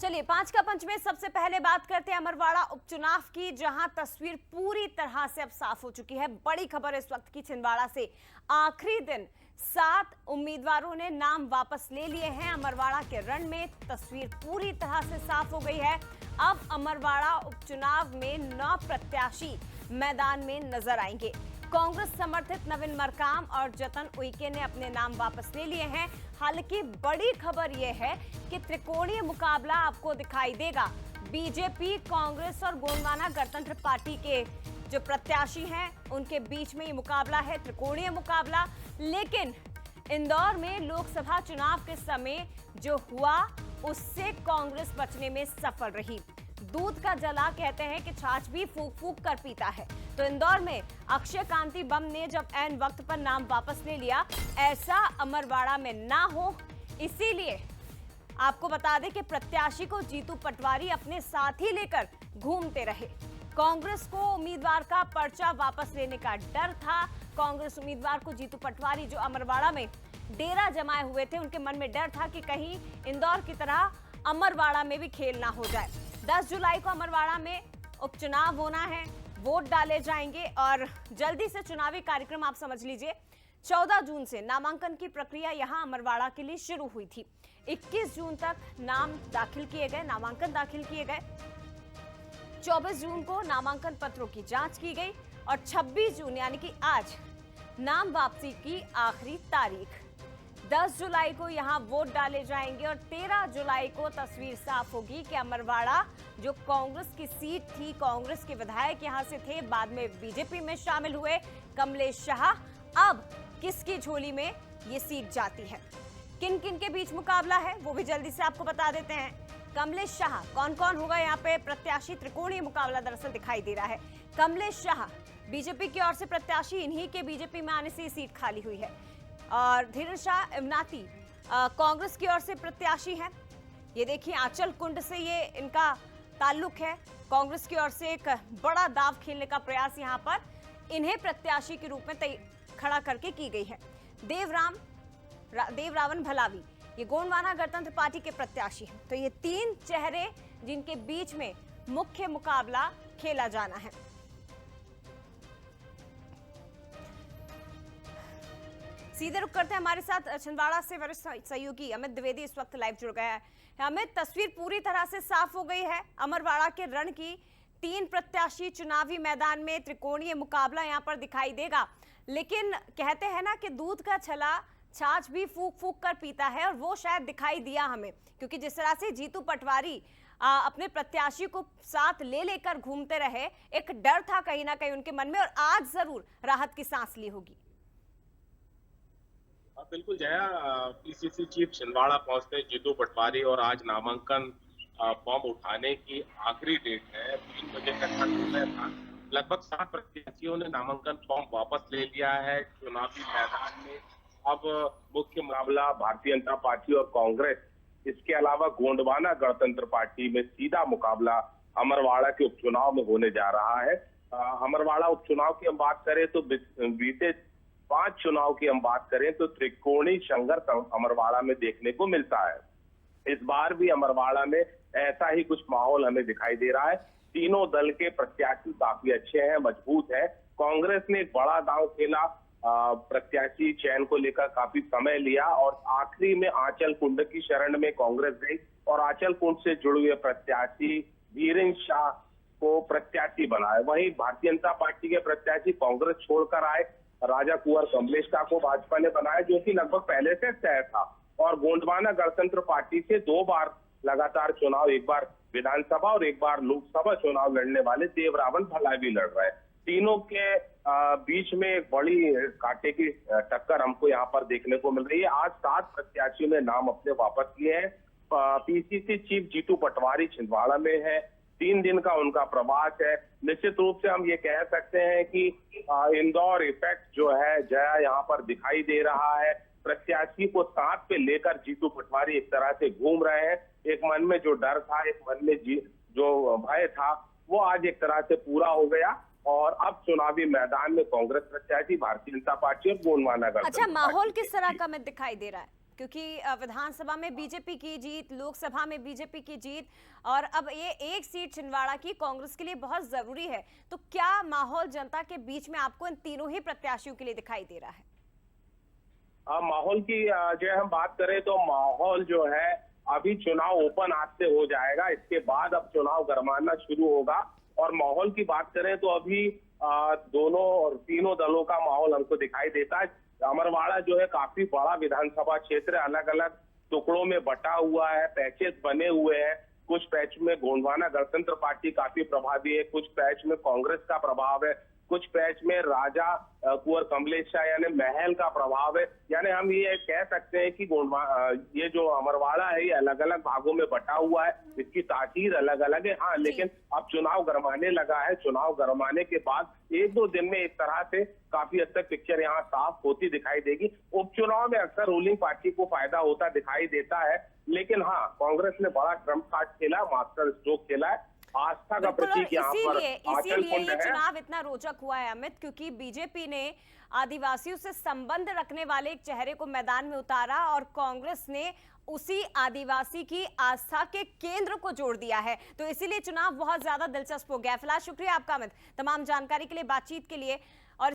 चलिए, पांच का पंच में सबसे पहले बात करते हैं अमरवाड़ा उपचुनाव की, जहां तस्वीर पूरी तरह से अब साफ हो चुकी है। बड़ी खबर इस वक्त की छिंदवाड़ा से। आखिरी दिन 7 उम्मीदवारों ने नाम वापस ले लिए हैं। अमरवाड़ा के रण में तस्वीर पूरी तरह से साफ हो गई है। अब अमरवाड़ा उपचुनाव में 9 प्रत्याशी मैदान में नजर आएंगे। कांग्रेस समर्थित नवीन मरकाम और जतन उइके ने अपने नाम वापस ले लिए हैं। हालांकि बड़ी खबर यह है कि त्रिकोणीय मुकाबला आपको दिखाई देगा। बीजेपी, कांग्रेस और गोंडवाना गणतंत्र पार्टी के जो प्रत्याशी हैं उनके बीच में ये मुकाबला है, त्रिकोणीय मुकाबला। लेकिन इंदौर में लोकसभा चुनाव के समय जो हुआ उससे कांग्रेस बचने में सफल रही। दूध का जला कहते हैं कि छाछ भी फूक फूक कर पीता है। तो इंदौर में अक्षय कांति बम ने जब ऐन वक्त पर नाम वापस ले लिया, ऐसा अमरवाड़ा में ना हो, इसीलिए आपको बता दें कि प्रत्याशी को जीतू पटवारी अपने साथ ही लेकर घूमते रहे। कांग्रेस को उम्मीदवार का पर्चा वापस लेने का डर था। कांग्रेस उम्मीदवार को जीतू पटवारी जो अमरवाड़ा में डेरा जमाए हुए थे, उनके मन में डर था कि कहीं इंदौर की तरह अमरवाड़ा में भी खेल ना हो जाए। 10 जुलाई को अमरवाड़ा में उपचुनाव होना है, वोट डाले जाएंगे और जल्दी से चुनावी कार्यक्रम आप समझ लीजिए। 14 जून से नामांकन की प्रक्रिया यहां अमरवाड़ा के लिए शुरू हुई थी। 21 जून तक नाम दाखिल किए गए, नामांकन दाखिल किए गए। 24 जून को नामांकन पत्रों की जांच की गई और 26 जून यानी कि आज नाम वापसी की आखिरी तारीख। 10 जुलाई को यहां वोट डाले जाएंगे और 13 जुलाई को तस्वीर साफ होगी कि अमरवाड़ा जो कांग्रेस की सीट थी, कांग्रेस के विधायक यहां से थे, बाद में बीजेपी में शामिल हुए कमलेश शाह, अब किसकी झोली में ये सीट जाती है। किन किन के बीच मुकाबला है वो भी जल्दी से आपको बता देते हैं। कमलेश शाह, कौन कौन होगा यहाँ पे प्रत्याशी, त्रिकोणीय मुकाबला दरअसल दिखाई दे रहा है। कमलेश शाह बीजेपी की ओर से प्रत्याशी, इन्हीं के बीजेपी में आने से सीट खाली हुई है। और धीरज शाह इमनाती कांग्रेस की ओर से प्रत्याशी हैं। ये देखिए, आंचल कुंड से ये इनका ताल्लुक है। कांग्रेस की ओर से एक बड़ा दाव खेलने का प्रयास यहां पर इन्हें प्रत्याशी के रूप में खड़ा करके की गई है। देवरावण भलावी ये गोंडवाना गणतंत्र पार्टी के प्रत्याशी हैं। तो ये 3 चेहरे जिनके बीच में मुख्य मुकाबला खेला जाना है। सीधे रुक करते हैं, हमारे साथ छिंदवाड़ा से वरिष्ठ सहयोगी अमित द्विवेदी इस वक्त लाइव जुड़ गया है। अमित, तस्वीर पूरी तरह से साफ हो गई है अमरवाड़ा के रण की। 3 प्रत्याशी चुनावी मैदान में, त्रिकोणीय मुकाबला यहां पर दिखाई देगा। लेकिन कहते हैं ना कि दूध का छला छाछ भी फूक फूक कर पीता है, और वो शायद दिखाई दिया हमें, क्योंकि जिस तरह से जीतू पटवारी अपने प्रत्याशी को साथ ले लेकर घूमते रहे, एक डर था कहीं ना कहीं उनके मन में, और आज जरूर राहत की सांस ली होगी। बिल्कुल जया, पीसीसी चीफ छिंदवाड़ा पहुंचते जीतू पटवारी और आज नामांकन फॉर्म उठाने की आखिरी डेट है। 3 बजे तक का समय था। लगभग 7 प्रत्याशियों ने नामांकन फॉर्म वापस ले लिया है। चुनावी मैदान में अब मुख्य मुकाबला भारतीय जनता पार्टी और कांग्रेस, इसके अलावा गोंडवाना गणतंत्र पार्टी में सीधा मुकाबला अमरवाड़ा के उपचुनाव में होने जा रहा है। अमरवाड़ा उपचुनाव की हम बात करें तो बीते 5 चुनाव की हम बात करें तो त्रिकोणीय संघर्ष अमरवाड़ा में देखने को मिलता है। इस बार भी अमरवाड़ा में ऐसा ही कुछ माहौल हमें दिखाई दे रहा है। तीनों दल के प्रत्याशी काफी अच्छे हैं, मजबूत है। कांग्रेस ने एक बड़ा दांव खेला, प्रत्याशी चयन को लेकर काफी समय लिया और आखिरी में आंचल कुंड की शरण में कांग्रेस गई और आंचल कुंड से जुड़े हुए प्रत्याशी धीरज शाह को प्रत्याशी बनाया। वहीं भारतीय जनता पार्टी के प्रत्याशी कांग्रेस छोड़कर आए, राजा कुंवर कमलेश शाह को भाजपा ने बनाया, जो कि लगभग पहले से तय था। और गोंडवाना गणतंत्र पार्टी से 2 बार लगातार चुनाव, एक बार विधानसभा और एक बार लोकसभा चुनाव लड़ने वाले देवरावण भलावी लड़ रहे हैं। तीनों के बीच में एक बड़ी कांटे की टक्कर हमको यहाँ पर देखने को मिल रही है। आज 7 प्रत्याशियों ने नाम अपने वापस लिए हैं। पीसीसी चीफ जीतू पटवारी छिंदवाड़ा में है, 3 दिन का उनका प्रवास है। निश्चित रूप से हम ये कह सकते हैं कि इंदौर इफेक्ट जो है जया यहाँ पर दिखाई दे रहा है। प्रत्याशी को साथ पे लेकर जीतू पटवारी एक तरह से घूम रहे हैं। एक मन में जो डर था, एक मन में जो भय था, वो आज एक तरह से पूरा हो गया और अब चुनावी मैदान में कांग्रेस प्रत्याशी, भारतीय जनता पार्टी और गोंडवाना गणतंत्र। अच्छा, माहौल किस तरह का में दिखाई दे रहा है? क्योंकि विधानसभा में बीजेपी की जीत, लोकसभा में बीजेपी की जीत और अब ये एक सीट छिंदवाड़ा की कांग्रेस के लिए बहुत जरूरी है। तो क्या माहौल जनता के बीच में आपको इन तीनों ही प्रत्याशियों के लिए दिखाई दे रहा है? माहौल की जो है हम बात करें तो माहौल जो है अभी चुनाव ओपन हाथ से हो जाएगा, इसके बाद अब चुनाव गरमाना शुरू होगा। और माहौल की बात करें तो अभी दोनों और तीनों दलों का माहौल हमको दिखाई देता है। अमरवाड़ा जो है काफी बड़ा विधानसभा क्षेत्र, अलग अलग टुकड़ों में बटा हुआ है, पैचेस बने हुए हैं। कुछ पैच में गोंडवाना गणतंत्र पार्टी काफी प्रभावी है, कुछ पैच में कांग्रेस का प्रभाव है, कुछ पैच में राजा कुंवर कमलेश शाह यानी महल का प्रभाव है। यानी हम ये कह सकते हैं कि ये जो अमरवाड़ा है ये अलग अलग भागों में बटा हुआ है, इसकी तासीर अलग अलग है। हाँ, लेकिन अब चुनाव गरमाने लगा है। चुनाव गरमाने के बाद एक दो दिन में एक तरह से काफी हद तक पिक्चर यहाँ साफ होती दिखाई देगी। उपचुनाव में अक्सर रूलिंग पार्टी को फायदा होता दिखाई देता है, लेकिन हाँ, कांग्रेस ने बड़ा ट्रम्प कार्ड खेला, मास्टर स्ट्रोक खेला है। आस्था का प्रतीक यहाँ पर इसीलिए ये चुनाव इतना रोचक हुआ है अमित, क्योंकि बीजेपी ने आदिवासियों से संबंध रखने वाले एक चेहरे को मैदान में उतारा और कांग्रेस ने उसी आदिवासी की आस्था के केंद्र को जोड़ दिया है। तो इसीलिए चुनाव बहुत ज्यादा दिलचस्प हो गया। फिलहाल शुक्रिया आपका अमित, तमाम जानकारी के लिए, बातचीत के लिए। और